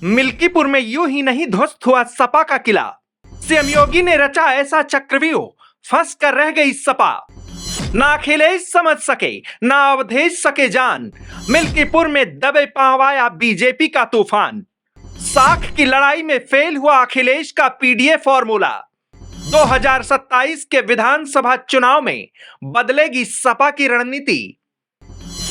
मिल्कीपुर में यूं ही नहीं ध्वस्त हुआ सपा का किला। सीएम योगी ने रचा ऐसा चक्रव्यूह, फंस कर रह गई सपा। ना अखिलेश समझ सके, ना अवधेश सके जान। मिल्कीपुर में दबे पांव आया बीजेपी का तूफान। साख की लड़ाई में फेल हुआ अखिलेश का पीडीए फॉर्मूला। 2027 के विधानसभा चुनाव में बदलेगी सपा की रणनीति।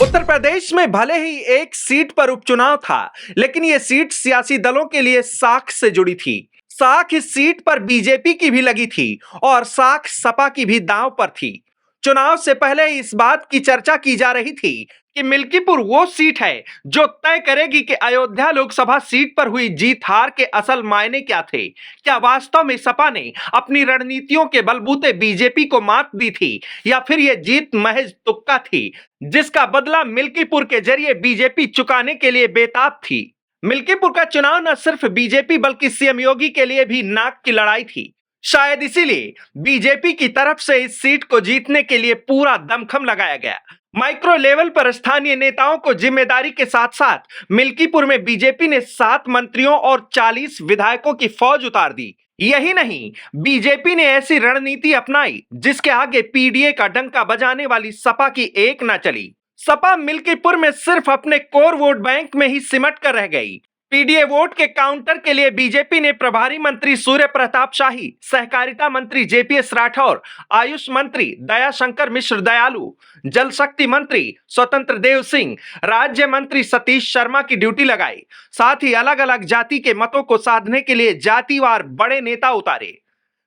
उत्तर प्रदेश में भले ही एक सीट पर उपचुनाव था, लेकिन यह सीट सियासी दलों के लिए साख से जुड़ी थी। साख इस सीट पर बीजेपी की भी लगी थी और साख सपा की भी दांव पर थी। चुनाव से पहले इस बात की चर्चा की जा रही थी कि मिल्कीपुर वो सीट है जो तय करेगी कि अयोध्या लोकसभा सीट पर हुई जीत हार के असल मायने क्या थे। क्या वास्तव में सपा ने अपनी रणनीतियों के बलबूते बीजेपी को मात दी थी, या फिर यह जीत महज तुक्का थी जिसका बदला मिल्कीपुर के जरिए बीजेपी चुकाने के लिए बेताब थी। मिल्कीपुर का चुनाव न सिर्फ बीजेपी बल्कि सीएम योगी के लिए भी नाक की लड़ाई थी। शायद इसीलिए बीजेपी की तरफ से इस सीट को जीतने के लिए पूरा दमखम लगाया गया। माइक्रो लेवल पर स्थानीय नेताओं को जिम्मेदारी के साथ साथ मिल्कीपुर में बीजेपी ने 7 मंत्रियों और 40 विधायकों की फौज उतार दी। यही नहीं, बीजेपी ने ऐसी रणनीति अपनाई जिसके आगे पीडीए का डंका बजाने वाली सपा की एक न चली। सपा मिल्कीपुर में सिर्फ अपने कोर वोट बैंक में ही सिमट कर रह गई। पीडीए वोट के काउंटर के लिए बीजेपी ने प्रभारी मंत्री सूर्य प्रताप शाही, सहकारिता मंत्री जेपीएस राठौर, आयुष मंत्री दयाशंकर मिश्र दयालु, जल शक्ति मंत्री स्वतंत्र देव सिंह, राज्य मंत्री सतीश शर्मा की ड्यूटी लगाई। साथ ही अलग अलग जाति के मतों को साधने के लिए जातिवार बड़े नेता उतारे।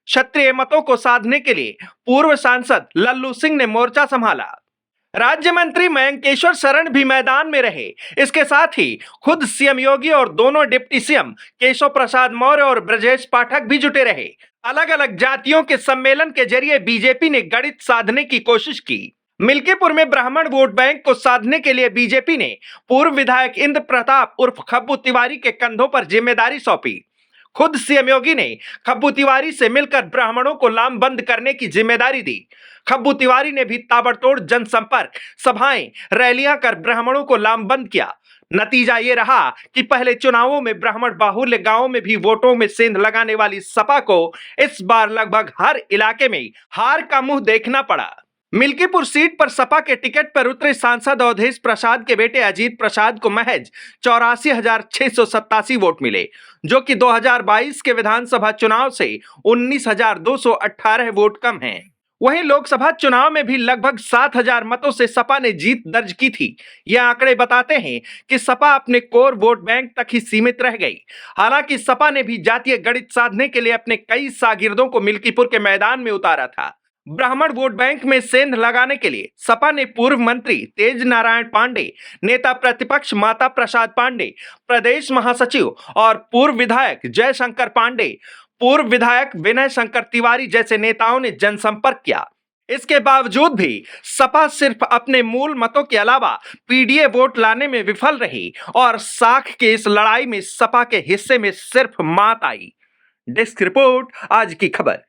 क्षत्रिय मतों को साधने के लिए पूर्व सांसद लल्लू सिंह ने मोर्चा संभाला। राज्य मंत्री मयंकेश्वर शरण भी मैदान में रहे। इसके साथ ही खुद सीएम योगी और दोनों डिप्टी सीएम केशव प्रसाद मौर्य और ब्रजेश पाठक भी जुटे रहे। अलग अलग जातियों के सम्मेलन के जरिए बीजेपी ने गणित साधने की कोशिश की। मिल्कीपुर में ब्राह्मण वोट बैंक को साधने के लिए बीजेपी ने पूर्व विधायक इंद्र प्रताप उर्फ खब्बू तिवारी के कंधों पर जिम्मेदारी सौंपी। खुद सीएम योगी ने खब्बू तिवारी से मिलकर ब्राह्मणों को लामबंद करने की जिम्मेदारी दी। खब्बू तिवारी ने भी ताबड़तोड़ जनसंपर्क, सभाएं, रैलियां कर ब्राह्मणों को लामबंद किया। नतीजा ये रहा कि पहले चुनावों में ब्राह्मण बाहुल्य गांवों में भी वोटों में सेंध लगाने वाली सपा को इस बार लगभग हर इलाके में हार का मुंह देखना पड़ा। मिल्कीपुर सीट पर सपा के टिकट पर उतरे सांसद अवधेश प्रसाद के बेटे अजीत प्रसाद को महज 84,687 वोट मिले, जो कि 2022 के विधानसभा चुनाव से 19,218 वोट कम हैं। वहीं लोकसभा चुनाव में भी लगभग 7,000 मतों से सपा ने जीत दर्ज की थी। ये आंकड़े बताते हैं कि सपा अपने कोर वोट बैंक तक ही सीमित रह गई। हालांकि सपा ने भी जातीय गणित साधने के लिए अपने कई शागिर्दों को मिल्कीपुर के मैदान में उतारा था। ब्राह्मण वोट बैंक में सेंध लगाने के लिए सपा ने पूर्व मंत्री तेज नारायण पांडे, नेता प्रतिपक्ष माता प्रसाद पांडे, प्रदेश महासचिव और पूर्व विधायक जयशंकर पांडे, पूर्व विधायक विनय शंकर तिवारी जैसे नेताओं ने जनसंपर्क किया। इसके बावजूद भी सपा सिर्फ अपने मूल मतों के अलावा पीडीए वोट लाने में विफल रही और साख के इस लड़ाई में सपा के हिस्से में सिर्फ मात आई। डेस्क रिपोर्ट, आज की खबर।